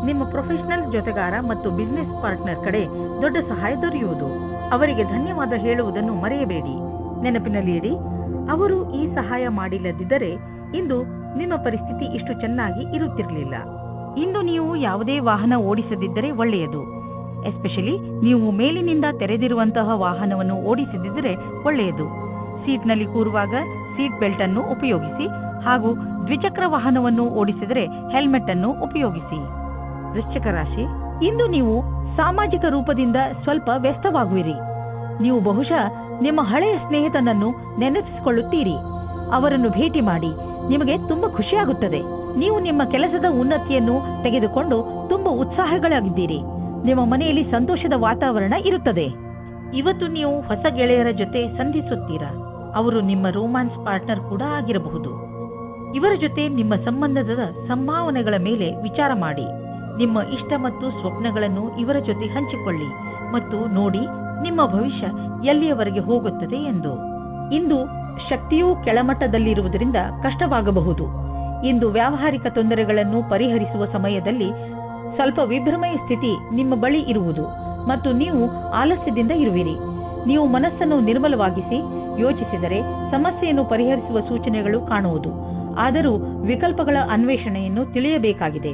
ನಿಮ್ಮ ಪ್ರೊಫೆಷನಲ್ ಜೊತೆಗಾರ ಮತ್ತು ಬಿಸಿನೆಸ್ ಪಾರ್ಟ್ನರ್ ಕಡೆ ದೊಡ್ಡ ಸಹಾಯ ದೊರೆಯುವುದು. ಅವರಿಗೆ ಧನ್ಯವಾದ ಹೇಳುವುದನ್ನು ಮರೆಯಬೇಡಿ. ನೆನಪಿನಲ್ಲಿ ಇಡಿ, ಅವರು ಈ ಸಹಾಯ ಮಾಡಿಲ್ಲದಿದ್ದರೆ ಇಂದು ನಿಮ್ಮ ಪರಿಸ್ಥಿತಿ ಇಷ್ಟು ಚೆನ್ನಾಗಿ ಇರುತ್ತಿರಲಿಲ್ಲ. ಇಂದು ನೀವು ಯಾವುದೇ ವಾಹನ ಓಡಿಸದಿದ್ದರೆ ಒಳ್ಳೆಯದು. ಎಸ್ಪೆಷಲಿ ನೀವು ಮೇಲಿನಿಂದ ತೆರೆದಿರುವಂತಹ ವಾಹನವನ್ನು ಓಡಿಸದಿದ್ದರೆ ಒಳ್ಳೆಯದು. ಸೀಟ್ನಲ್ಲಿ ಕೂರುವಾಗ ಸೀಟ್ ಬೆಲ್ಟ್ ಅನ್ನು ಉಪಯೋಗಿಸಿ ಹಾಗೂ ದ್ವಿಚಕ್ರ ವಾಹನವನ್ನು ಓಡಿಸಿದರೆ ಹೆಲ್ಮೆಟ್ ಅನ್ನು ಉಪಯೋಗಿಸಿ. ವೃಶ್ಚಿಕ ರಾಶಿ, ಇಂದು ನೀವು ಸಾಮಾಜಿಕ ರೂಪದಿಂದ ಸ್ವಲ್ಪ ವ್ಯಸ್ತವಾಗುವಿರಿ. ನೀವು ಬಹುಶಃ ನಿಮ್ಮ ಹಳೆಯ ಸ್ನೇಹಿತನನ್ನು ನೆನಪಿಸಿಕೊಳ್ಳುತ್ತೀರಿ. ಅವರನ್ನು ಭೇಟಿ ಮಾಡಿ. ನಿಮಗೆ ತುಂಬಾ ಖುಷಿಯಾಗುತ್ತದೆ. ನೀವು ನಿಮ್ಮ ಕೆಲಸದ ಉನ್ನತಿಯನ್ನು ತೆಗೆದುಕೊಂಡು ತುಂಬಾ ಉತ್ಸಾಹಗಳಾಗಿದ್ದೀರಿ. ನಿಮ್ಮ ಮನೆಯಲ್ಲಿ ಸಂತೋಷದ ವಾತಾವರಣ ಇರುತ್ತದೆ. ಇವತ್ತು ನೀವು ಹೊಸ ಗೆಳೆಯರ ಜೊತೆ ಸಂಧಿಸುತ್ತೀರಾ. ಅವರು ನಿಮ್ಮ ರೋಮ್ಯಾನ್ಸ್ ಪಾರ್ಟ್ನರ್ ಕೂಡ ಆಗಿರಬಹುದು. ಇವರ ಜೊತೆ ನಿಮ್ಮ ಸಂಬಂಧದ ಸಂಭಾವನೆಗಳ ಮೇಲೆ ವಿಚಾರ ಮಾಡಿ. ನಿಮ್ಮ ಇಷ್ಟ ಮತ್ತು ಸ್ವಪ್ನಗಳನ್ನು ಇವರ ಜೊತೆ ಹಂಚಿಕೊಳ್ಳಿ ಮತ್ತು ನೋಡಿ ನಿಮ್ಮ ಭವಿಷ್ಯ ಎಲ್ಲಿಯವರೆಗೆ ಹೋಗುತ್ತದೆ ಎಂದು. ಇಂದು ಶಕ್ತಿಯೂ ಕೆಳಮಟ್ಟದಲ್ಲಿರುವುದರಿಂದ ಕಷ್ಟವಾಗಬಹುದು. ಇಂದು ವ್ಯಾವಹಾರಿಕ ತೊಂದರೆಗಳನ್ನು ಪರಿಹರಿಸುವ ಸಮಯದಲ್ಲಿ ಸ್ವಲ್ಪ ವಿಭ್ರಮೆಯ ಸ್ಥಿತಿ ನಿಮ್ಮ ಬಳಿ ಇರುವುದು ಮತ್ತು ನೀವು ಆಲಸ್ಯದಿಂದ ಇರುವಿರಿ. ನೀವು ಮನಸ್ಸನ್ನು ನಿರ್ಮಲವಾಗಿಸಿ ಯೋಚಿಸಿದರೆ ಸಮಸ್ಯೆಯನ್ನು ಪರಿಹರಿಸುವ ಸೂಚನೆಗಳು ಕಾಣುವುದು. ಆದರೂ ವಿಕಲ್ಪಗಳ ಅನ್ವೇಷಣೆಯನ್ನು ತಿಳಿಯಬೇಕಾಗಿದೆ.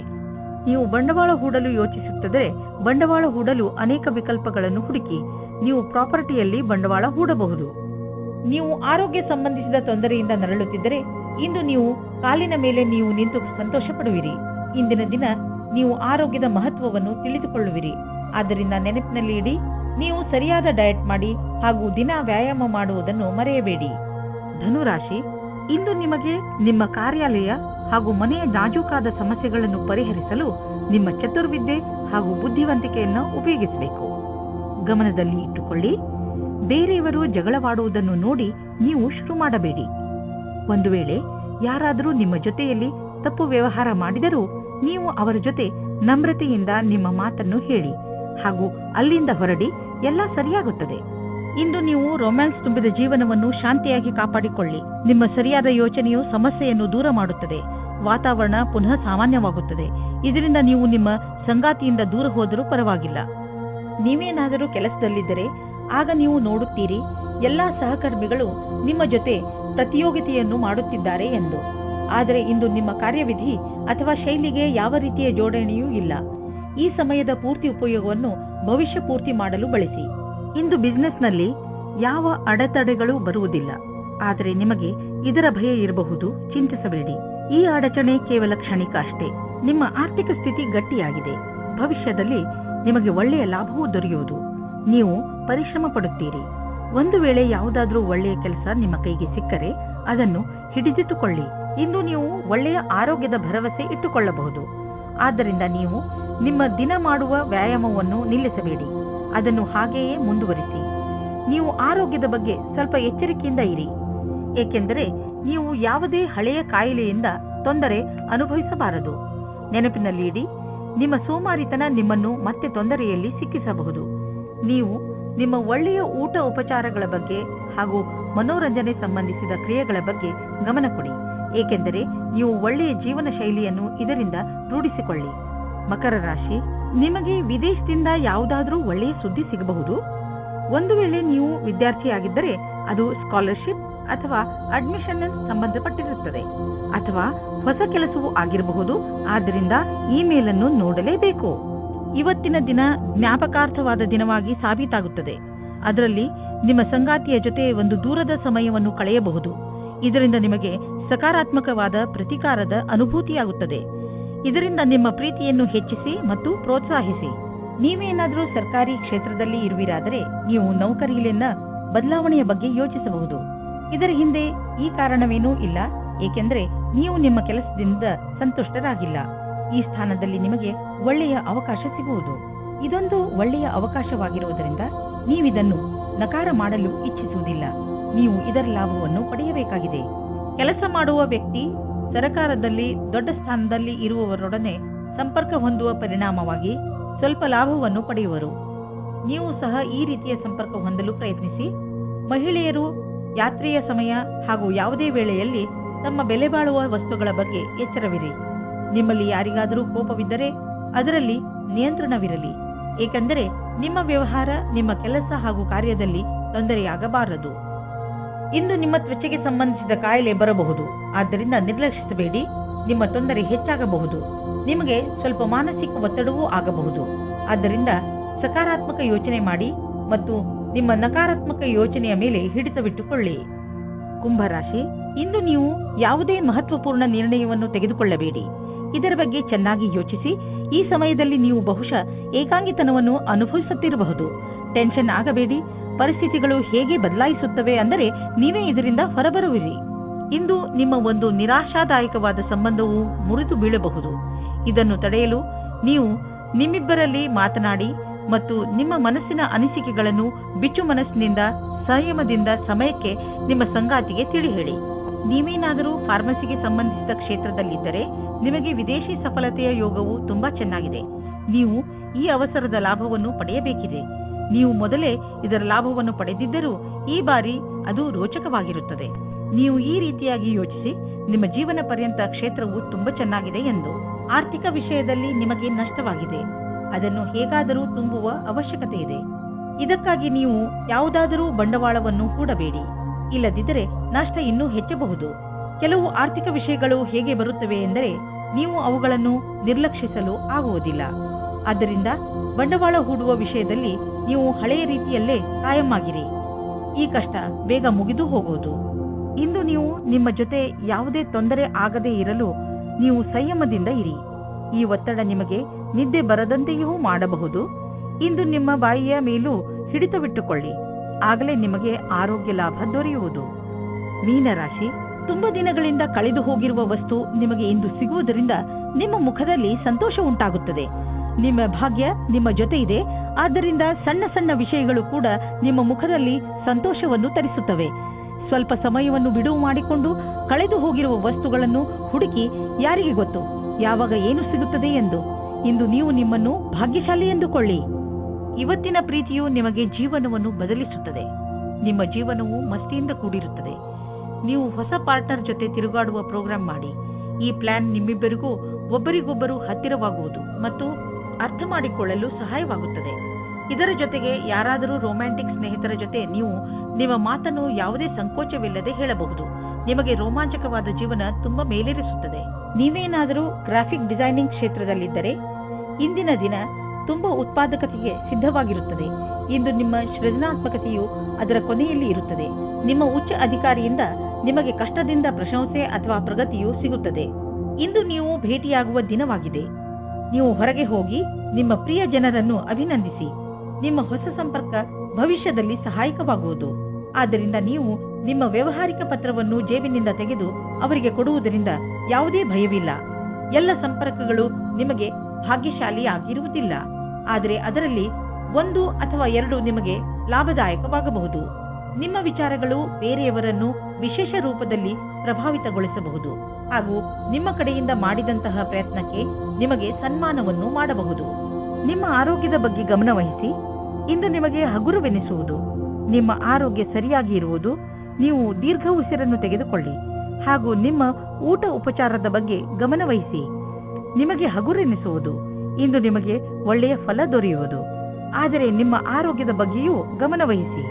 ನೀವು ಬಂಡವಾಳ ಹೂಡಲು ಯೋಚಿಸುತ್ತಿದ್ದರೆ ಬಂಡವಾಳ ಹೂಡಲು ಅನೇಕ ವಿಕಲ್ಪಗಳನ್ನು ಹುಡುಕಿ. ನೀವು ಪ್ರಾಪರ್ಟಿಯಲ್ಲಿ ಬಂಡವಾಳ ಹೂಡಬಹುದು. ನೀವು ಆರೋಗ್ಯ ಸಂಬಂಧಿಸಿದ ತೊಂದರೆಯಿಂದ ನರಳುತ್ತಿದ್ದರೆ ಇಂದು ನೀವು ಕಾಲಿನ ಮೇಲೆ ನೀವು ನಿಂತು ಸಂತೋಷ ಪಡುವಿರಿ. ಇಂದಿನ ದಿನ ನೀವು ಆರೋಗ್ಯದ ಮಹತ್ವವನ್ನು ತಿಳಿದುಕೊಳ್ಳುವಿರಿ. ಆದ್ದರಿಂದ ನೆನಪಿನಲ್ಲಿ ಇಡಿ, ನೀವು ಸರಿಯಾದ ಡಯಟ್ ಮಾಡಿ ಹಾಗೂ ದಿನ ವ್ಯಾಯಾಮ ಮಾಡುವುದನ್ನು ಮರೆಯಬೇಡಿ. ಧನುರಾಶಿ, ಇಂದು ನಿಮಗೆ ನಿಮ್ಮ ಕಾರ್ಯಾಲಯ ಹಾಗೂ ಮನೆಯ ನಾಜೂಕಾದ ಸಮಸ್ಯೆಗಳನ್ನು ಪರಿಹರಿಸಲು ನಿಮ್ಮ ಚತುರ್ವಿದ್ಯೆ ಹಾಗೂ ಬುದ್ಧಿವಂತಿಕೆಯನ್ನು ಉಪಯೋಗಿಸಬೇಕು. ಗಮನದಲ್ಲಿ ಇಟ್ಟುಕೊಳ್ಳಿ, ಬೇರೆಯವರು ಜಗಳವಾಡುವುದನ್ನು ನೋಡಿ ನೀವು ಶುರು ಮಾಡಬೇಡಿ. ಒಂದು ವೇಳೆ ಯಾರಾದರೂ ನಿಮ್ಮ ಜೊತೆಯಲ್ಲಿ ತಪ್ಪು ವ್ಯವಹಾರ ಮಾಡಿದರೂ ನೀವು ಅವರ ಜೊತೆ ನಮ್ರತೆಯಿಂದ ನಿಮ್ಮ ಮಾತನ್ನು ಹೇಳಿ ಹಾಗೂ ಅಲ್ಲಿಂದ ಹೊರಡಿ. ಎಲ್ಲ ಸರಿಯಾಗುತ್ತದೆ. ಇಂದು ನೀವು ರೊಮ್ಯಾನ್ಸ್ ತುಂಬಿದ ಜೀವನವನ್ನು ಶಾಂತಿಯಾಗಿ ಕಾಪಾಡಿಕೊಳ್ಳಿ. ನಿಮ್ಮ ಸರಿಯಾದ ಯೋಚನೆಯು ಸಮಸ್ಯೆಯನ್ನು ದೂರ ಮಾಡುತ್ತದೆ. ವಾತಾವರಣ ಪುನಃ ಸಾಮಾನ್ಯವಾಗುತ್ತದೆ. ಇದರಿಂದ ನೀವು ನಿಮ್ಮ ಸಂಗಾತಿಯಿಂದ ದೂರ ಹೋದರೂ ಪರವಾಗಿಲ್ಲ. ನೀವೇನಾದರೂ ಕೆಲಸದಲ್ಲಿದ್ದರೆ ಆಗ ನೀವು ನೋಡುತ್ತೀರಿ ಎಲ್ಲಾ ಸಹಕರ್ಮಿಗಳು ನಿಮ್ಮ ಜೊತೆ ಪ್ರತಿಯೋಗಿತೆಯನ್ನು ಮಾಡುತ್ತಿದ್ದಾರೆ ಎಂದು. ಆದರೆ ಇಂದು ನಿಮ್ಮ ಕಾರ್ಯವಿಧಿ ಅಥವಾ ಶೈಲಿಗೆ ಯಾವ ರೀತಿಯ ಜೋಡಣೆಯೂ ಇಲ್ಲ. ಈ ಸಮಯದ ಪೂರ್ತಿ ಉಪಯೋಗವನ್ನು ಭವಿಷ್ಯ ಪೂರ್ತಿ ಮಾಡಲು ಬಳಸಿ. ಇಂದು ಬಿಸಿನೆಸ್ನಲ್ಲಿ ಯಾವ ಅಡೆತಡೆಗಳು ಬರುವುದಿಲ್ಲ. ಆದರೆ ನಿಮಗೆ ಇದರ ಭಯ ಇರಬಹುದು. ಚಿಂತಿಸಬೇಡಿ. ಈ ಅಡಚಣೆ ಕೇವಲ ಕ್ಷಣಿಕ ಅಷ್ಟೇ. ನಿಮ್ಮ ಆರ್ಥಿಕ ಸ್ಥಿತಿ ಗಟ್ಟಿಯಾಗಿದೆ. ಭವಿಷ್ಯದಲ್ಲಿ ನಿಮಗೆ ಒಳ್ಳೆಯ ಲಾಭವೂ ದೊರೆಯುವುದು. ನೀವು ಪರಿಶ್ರಮ ಪಡುತ್ತೀರಿ. ಒಂದು ವೇಳೆ ಯಾವುದಾದ್ರೂ ಒಳ್ಳೆಯ ಕೆಲಸ ನಿಮ್ಮ ಕೈಗೆ ಸಿಕ್ಕರೆ ಅದನ್ನು ಹಿಡಿದಿಟ್ಟುಕೊಳ್ಳಿ. ಇಂದು ನೀವು ಒಳ್ಳೆಯ ಆರೋಗ್ಯದ ಭರವಸೆ ಇಟ್ಟುಕೊಳ್ಳಬಹುದು. ಆದ್ದರಿಂದ ನೀವು ನಿಮ್ಮ ದಿನ ಮಾಡುವ ವ್ಯಾಯಾಮವನ್ನು ನಿಲ್ಲಿಸಬೇಡಿ. ಅದನ್ನು ಹಾಗೆಯೇ ಮುಂದುವರಿಸಿ. ನೀವು ಆರೋಗ್ಯದ ಬಗ್ಗೆ ಸ್ವಲ್ಪ ಎಚ್ಚರಿಕೆಯಿಂದ ಇರಿ, ಏಕೆಂದರೆ ನೀವು ಯಾವುದೇ ಹಳೆಯ ಕಾಯಿಲೆಯಿಂದ ತೊಂದರೆ ಅನುಭವಿಸಬಾರದು. ನೆನಪಿನಲ್ಲಿ ಇಡಿ, ನಿಮ್ಮ ಸೋಮಾರಿತನ ನಿಮ್ಮನ್ನು ಮತ್ತೆ ತೊಂದರೆಯಲ್ಲಿ ಸಿಕ್ಕಿಸಬಹುದು. ನೀವು ನಿಮ್ಮ ಒಳ್ಳೆಯ ಊಟ ಉಪಚಾರಗಳ ಬಗ್ಗೆ ಹಾಗೂ ಮನೋರಂಜನೆ ಸಂಬಂಧಿಸಿದ ಕ್ರಿಯೆಗಳ ಬಗ್ಗೆ ಗಮನ ಕೊಡಿ, ಏಕೆಂದರೆ ನೀವು ಒಳ್ಳೆಯ ಜೀವನ ಶೈಲಿಯನ್ನು ಇದರಿಂದ ರೂಢಿಸಿಕೊಳ್ಳಿ. ಮಕರ ರಾಶಿ, ನಿಮಗೆ ವಿದೇಶದಿಂದ ಯಾವುದಾದ್ರೂ ಒಳ್ಳೆಯ ಸುದ್ದಿ ಸಿಗಬಹುದು. ಒಂದು ವೇಳೆ ನೀವು ವಿದ್ಯಾರ್ಥಿಯಾಗಿದ್ದರೆ ಅದು ಸ್ಕಾಲರ್ಶಿಪ್ ಅಥವಾ ಅಡ್ಮಿಷನ್ ಸಂಬಂಧಪಟ್ಟಿರುತ್ತದೆ, ಅಥವಾ ಹೊಸ ಕೆಲಸವೂ ಆಗಿರಬಹುದು. ಆದ್ದರಿಂದ ಇಮೇಲ್ ಅನ್ನು ನೋಡಲೇಬೇಕು. ಇವತ್ತಿನ ದಿನ ಜ್ಞಾಪಕಾರ್ಥವಾದ ದಿನವಾಗಿ ಸಾಬೀತಾಗುತ್ತದೆ. ಅದರಲ್ಲಿ ನಿಮ್ಮ ಸಂಗಾತಿಯ ಜೊತೆ ಒಂದು ದೂರದ ಸಮಯವನ್ನು ಕಳೆಯಬಹುದು. ಇದರಿಂದ ನಿಮಗೆ ಸಕಾರಾತ್ಮಕವಾದ ಪ್ರತಿಕಾರದ ಅನುಭೂತಿಯಾಗುತ್ತದೆ. ಇದರಿಂದ ನಿಮ್ಮ ಪ್ರೀತಿಯನ್ನು ಹೆಚ್ಚಿಸಿ ಮತ್ತು ಪ್ರೋತ್ಸಾಹಿಸಿ. ನೀವೇನಾದರೂ ಸರ್ಕಾರಿ ಕ್ಷೇತ್ರದಲ್ಲಿ ಇರುವಿರಾದರೆ ನೀವು ನೌಕರಿಯಲ್ಲಿನ ಬದಲಾವಣೆಯ ಬಗ್ಗೆ ಯೋಚಿಸಬಹುದು. ಇದರ ಹಿಂದೆ ಈ ಕಾರಣವೇನೂ ಇಲ್ಲ, ಏಕೆಂದರೆ ನೀವು ನಿಮ್ಮ ಕೆಲಸದಿಂದ ಸಂತುಷ್ಟರಾಗಿಲ್ಲ. ಈ ಸ್ಥಾನದಲ್ಲಿ ನಿಮಗೆ ಒಳ್ಳೆಯ ಅವಕಾಶ ಸಿಗುವುದು. ಇದೊಂದು ಒಳ್ಳೆಯ ಅವಕಾಶವಾಗಿರುವುದರಿಂದ ನೀವಿದನ್ನು ನಕಾರ ಮಾಡಲು ಇಚ್ಛಿಸುವುದಿಲ್ಲ. ನೀವು ಇದರ ಲಾಭವನ್ನು ಪಡೆಯಬೇಕಾಗಿದೆ. ಕೆಲಸ ಮಾಡುವ ವ್ಯಕ್ತಿ ಸರಕಾರದಲ್ಲಿ ದೊಡ್ಡ ಸ್ಥಾನದಲ್ಲಿ ಇರುವವರೊಡನೆ ಸಂಪರ್ಕ ಹೊಂದುವ ಪರಿಣಾಮವಾಗಿ ಸ್ವಲ್ಪ ಲಾಭವನ್ನು ಪಡೆಯುವರು. ನೀವು ಸಹ ಈ ರೀತಿಯ ಸಂಪರ್ಕ ಹೊಂದಲು ಪ್ರಯತ್ನಿಸಿ. ಮಹಿಳೆಯರು ಯಾತ್ರೆಯ ಸಮಯ ಹಾಗೂ ಯಾವುದೇ ವೇಳೆಯಲ್ಲಿ ತಮ್ಮ ಬೆಲೆ ಬಾಳುವ ವಸ್ತುಗಳ ಬಗ್ಗೆ ಎಚ್ಚರವಿರಿ. ನಿಮ್ಮಲ್ಲಿ ಯಾರಿಗಾದರೂ ಕೋಪವಿದ್ದರೆ ಅದರಲ್ಲಿ ನಿಯಂತ್ರಣವಿರಲಿ, ಏಕೆಂದರೆ ನಿಮ್ಮ ವ್ಯವಹಾರ ನಿಮ್ಮ ಕೆಲಸ ಹಾಗೂ ಕಾರ್ಯದಲ್ಲಿ ತೊಂದರೆಯಾಗಬಾರದು. ಇಂದು ನಿಮ್ಮ ತ್ವಚೆಗೆ ಸಂಬಂಧಿಸಿದ ಕಾಯಿಲೆ ಬರಬಹುದು, ಆದ್ದರಿಂದ ನಿರ್ಲಕ್ಷಿಸಬೇಡಿ. ನಿಮ್ಮ ತೊಂದರೆ ಹೆಚ್ಚಾಗಬಹುದು. ನಿಮಗೆ ಸ್ವಲ್ಪ ಮಾನಸಿಕ ಒತ್ತಡವೂ ಆಗಬಹುದು. ಆದ್ದರಿಂದ ಸಕಾರಾತ್ಮಕ ಯೋಚನೆ ಮಾಡಿ ಮತ್ತು ನಿಮ್ಮ ನಕಾರಾತ್ಮಕ ಯೋಚನೆಯ ಮೇಲೆ ಹಿಡಿತವಿಟ್ಟುಕೊಳ್ಳಿ. ಕುಂಭರಾಶಿ, ಇಂದು ನೀವು ಯಾವುದೇ ಮಹತ್ವಪೂರ್ಣ ನಿರ್ಣಯವನ್ನು ತೆಗೆದುಕೊಳ್ಳಬೇಡಿ. ಇದರ ಬಗ್ಗೆ ಚೆನ್ನಾಗಿ ಯೋಚಿಸಿ. ಈ ಸಮಯದಲ್ಲಿ ನೀವು ಬಹುಶಃ ಏಕಾಂಗಿತನವನ್ನು ಅನುಭವಿಸುತ್ತಿರಬಹುದು. ಟೆನ್ಷನ್ ಆಗಬೇಡಿ. ಪರಿಸ್ಥಿತಿಗಳು ಹೇಗೆ ಬದಲಾಯಿಸುತ್ತವೆ ಅಂದರೆ ನೀವೇ ಇದರಿಂದ ಹೊರಬರುವಿರಿ. ಇಂದು ನಿಮ್ಮ ಒಂದು ನಿರಾಶಾದಾಯಕವಾದ ಸಂಬಂಧವು ಮುರಿದು ಬೀಳಬಹುದು. ಇದನ್ನು ತಡೆಯಲು ನೀವು ನಿಮ್ಮಿಬ್ಬರಲ್ಲಿ ಮಾತನಾಡಿ ಮತ್ತು ನಿಮ್ಮ ಮನಸ್ಸಿನ ಅನಿಸಿಕೆಗಳನ್ನು ಬಿಚ್ಚು ಮನಸ್ಸಿನಿಂದ ಸಂಯಮದಿಂದ ಸಮಯಕ್ಕೆ ನಿಮ್ಮ ಸಂಗಾತಿಗೆ ತಿಳಿ ಹೇಳಿ. ನೀವೇನಾದರೂ ಫಾರ್ಮಸಿಗೆ ಸಂಬಂಧಿಸಿದ ಕ್ಷೇತ್ರದಲ್ಲಿದ್ದರೆ ನಿಮಗೆ ವಿದೇಶಿ ಸಫಲತೆಯ ಯೋಗವು ತುಂಬಾ ಚೆನ್ನಾಗಿದೆ. ನೀವು ಈ ಅವಸರದ ಲಾಭವನ್ನು ಪಡೆಯಬೇಕಿದೆ. ನೀವು ಮೊದಲೇ ಇದರ ಲಾಭವನ್ನು ಪಡೆದಿದ್ದರೂ ಈ ಬಾರಿ ಅದು ರೋಚಕವಾಗಿರುತ್ತದೆ. ನೀವು ಈ ರೀತಿಯಾಗಿ ಯೋಚಿಸಿ, ನಿಮ್ಮ ಜೀವನ ಪರ್ಯಂತ ಕ್ಷೇತ್ರವು ತುಂಬಾ ಚೆನ್ನಾಗಿದೆ ಎಂದು. ಆರ್ಥಿಕ ವಿಷಯದಲ್ಲಿ ನಿಮಗೆ ನಷ್ಟವಾಗಿದೆ, ಅದನ್ನು ಹೇಗಾದರೂ ತುಂಬುವ ಅವಶ್ಯಕತೆ ಇದೆ. ಇದಕ್ಕಾಗಿ ನೀವು ಯಾವುದಾದರೂ ಬಂಡವಾಳವನ್ನು ಹೂಡಬೇಡಿ, ಇಲ್ಲದಿದ್ದರೆ ನಷ್ಟ ಇನ್ನೂ ಹೆಚ್ಚಬಹುದು. ಕೆಲವು ಆರ್ಥಿಕ ವಿಷಯಗಳು ಹೇಗೆ ಬರುತ್ತವೆ ಎಂದರೆ ನೀವು ಅವುಗಳನ್ನು ನಿರ್ಲಕ್ಷಿಸಲು ಆಗುವುದಿಲ್ಲ. ಆದ್ದರಿಂದ ಬಂಡವಾಳ ಹೂಡುವ ವಿಷಯದಲ್ಲಿ ನೀವು ಹಳೆಯ ರೀತಿಯಲ್ಲೇ ಕಾಯಂ ಆಗಿರಿ. ಈ ಕಷ್ಟ ಬೇಗ ಮುಗಿದು ಹೋಗುವುದು. ಇಂದು ನೀವು ನಿಮ್ಮ ಜೊತೆ ಯಾವುದೇ ತೊಂದರೆ ಆಗದೇ ಇರಲು ನೀವು ಸಂಯಮದಿಂದ ಇರಿ. ಈ ಒತ್ತಡ ನಿಮಗೆ ನಿದ್ದೆ ಬರದಂತೆಯೂ ಮಾಡಬಹುದು. ಇಂದು ನಿಮ್ಮ ಬಾಯಿಯ ಮೇಲೂ ಹಿಡಿತವಿಟ್ಟುಕೊಳ್ಳಿ, ಆಗಲೇ ನಿಮಗೆ ಆರೋಗ್ಯ ಲಾಭ ದೊರೆಯುವುದು. ಮೀನರಾಶಿ, ತುಂಬಾ ದಿನಗಳಿಂದ ಕಳೆದು ಹೋಗಿರುವ ವಸ್ತು ನಿಮಗೆ ಇಂದು ಸಿಗುವುದರಿಂದ ನಿಮ್ಮ ಮುಖದಲ್ಲಿ ಸಂತೋಷ ಉಂಟಾಗುತ್ತದೆ. ನಿಮ್ಮ ಭಾಗ್ಯ ನಿಮ್ಮ ಜೊತೆ ಇದೆ. ಆದ್ದರಿಂದ ಸಣ್ಣ ಸಣ್ಣ ವಿಷಯಗಳು ಕೂಡ ನಿಮ್ಮ ಮುಖದಲ್ಲಿ ಸಂತೋಷವನ್ನು ತರಿಸುತ್ತವೆ. ಸ್ವಲ್ಪ ಸಮಯವನ್ನು ಬಿಡುವು ಮಾಡಿಕೊಂಡು ಕಳೆದು ಹೋಗಿರುವ ವಸ್ತುಗಳನ್ನು ಹುಡುಕಿ, ಯಾರಿಗೆ ಗೊತ್ತು ಯಾವಾಗ ಏನು ಸಿಗುತ್ತದೆ ಎಂದು. ಇಂದು ನೀವು ನಿಮ್ಮನ್ನು ಭಾಗ್ಯಶಾಲಿ ಎಂದುಕೊಳ್ಳಿ. ಇವತ್ತಿನ ಪ್ರೀತಿಯು ನಿಮಗೆ ಜೀವನವನ್ನು ಬದಲಿಸುತ್ತದೆ. ನಿಮ್ಮ ಜೀವನವು ಮಸ್ತಿಯಿಂದ ಕೂಡಿರುತ್ತದೆ. ನೀವು ಹೊಸ ಪಾರ್ಟ್ನರ್ ಜೊತೆ ತಿರುಗಾಡುವ ಪ್ರೋಗ್ರಾಂ ಮಾಡಿ. ಈ ಪ್ಲಾನ್ ನಿಮ್ಮಿಬ್ಬರಿಗೂ ಒಬ್ಬರಿಗೊಬ್ಬರು ಹತ್ತಿರವಾಗುವುದು ಮತ್ತು ಅರ್ಥ ಮಾಡಿಕೊಳ್ಳಲು ಸಹಾಯವಾಗುತ್ತದೆ. ಇದರ ಜೊತೆಗೆ ಯಾರಾದರೂ ರೊಮ್ಯಾಂಟಿಕ್ ಸ್ನೇಹಿತರ ಜೊತೆ ನೀವು ನಿಮ್ಮ ಮಾತನ್ನು ಯಾವುದೇ ಸಂಕೋಚವಿಲ್ಲದೆ ಹೇಳಬಹುದು. ನಿಮಗೆ ರೋಮಾಂಚಕವಾದ ಜೀವನ ತುಂಬಾ ಮೇಲೇರಿಸುತ್ತದೆ. ನೀವೇನಾದರೂ ಗ್ರಾಫಿಕ್ ಡಿಸೈನಿಂಗ್ ಕ್ಷೇತ್ರದಲ್ಲಿದ್ದರೆ ಇಂದಿನ ದಿನ ತುಂಬಾ ಉತ್ಪಾದಕತೆಗೆ ಸಿದ್ಧವಾಗಿರುತ್ತದೆ. ಇಂದು ನಿಮ್ಮ ಸೃಜನಾತ್ಮಕತೆಯು ಅದರ ಕೊನೆಯಲ್ಲಿ ಇರುತ್ತದೆ. ನಿಮ್ಮ ಉಚ್ಚ ಅಧಿಕಾರಿಯಿಂದ ನಿಮಗೆ ಕಷ್ಟದಿಂದ ಪ್ರಶಂಸೆ ಅಥವಾ ಪ್ರಗತಿಯು ಸಿಗುತ್ತದೆ. ಇಂದು ನೀವು ಭೇಟಿಯಾಗುವ ದಿನವಾಗಿದೆ. ನೀವು ಹೊರಗೆ ಹೋಗಿ ನಿಮ್ಮ ಪ್ರಿಯ ಜನರನ್ನು ಅಭಿನಂದಿಸಿ. ನಿಮ್ಮ ಹೊಸ ಸಂಪರ್ಕ ಭವಿಷ್ಯದಲ್ಲಿ ಸಹಾಯಕವಾಗುವುದು. ಆದ್ದರಿಂದ ನೀವು ನಿಮ್ಮ ವ್ಯವಹಾರಿಕ ಪತ್ರವನ್ನು ಜೇಬಿನಿಂದ ತೆಗೆದು ಅವರಿಗೆ ಕೊಡುವುದರಿಂದ ಯಾವುದೇ ಭಯವಿಲ್ಲ. ಎಲ್ಲ ಸಂಪರ್ಕಗಳು ನಿಮಗೆ ಭಾಗ್ಯಶಾಲಿಯಾಗಿರುವುದಿಲ್ಲ, ಆದರೆ ಅದರಲ್ಲಿ 1 ಅಥವಾ 2 ನಿಮಗೆ ಲಾಭದಾಯಕವಾಗಬಹುದು. ನಿಮ್ಮ ವಿಚಾರಗಳು ಬೇರೆಯವರನ್ನು ವಿಶೇಷ ರೂಪದಲ್ಲಿ ಪ್ರಭಾವಿತಗೊಳಿಸಬಹುದು ಹಾಗೂ ನಿಮ್ಮ ಕಡೆಯಿಂದ ಮಾಡಿದಂತಹ ಪ್ರಯತ್ನಕ್ಕೆ ನಿಮಗೆ ಸನ್ಮಾನವನ್ನು ಮಾಡಬಹುದು. ನಿಮ್ಮ ಆರೋಗ್ಯದ ಬಗ್ಗೆ ಗಮನವಹಿಸಿ. ಇಂದು ನಿಮಗೆ ಹಗುರವೆನಿಸುವುದು. ನಿಮ್ಮ ಆರೋಗ್ಯ ಸರಿಯಾಗಿ ಇರುವುದು. ನೀವು ದೀರ್ಘ ಉಸಿರನ್ನು ತೆಗೆದುಕೊಳ್ಳಿ ಹಾಗೂ ನಿಮ್ಮ ಊಟ ಉಪಚಾರದ ಬಗ್ಗೆ ಗಮನವಹಿಸಿ. ನಿಮಗೆ ಹಗುರೆನಿಸುವುದು. ಇಂದು ನಿಮಗೆ ಒಳ್ಳೆಯ ಫಲ ದೊರೆಯುವುದು. ಆದರೆ ನಿಮ್ಮ ಆರೋಗ್ಯದ ಬಗ್ಗೆಯೂ ಗಮನವಹಿಸಿ.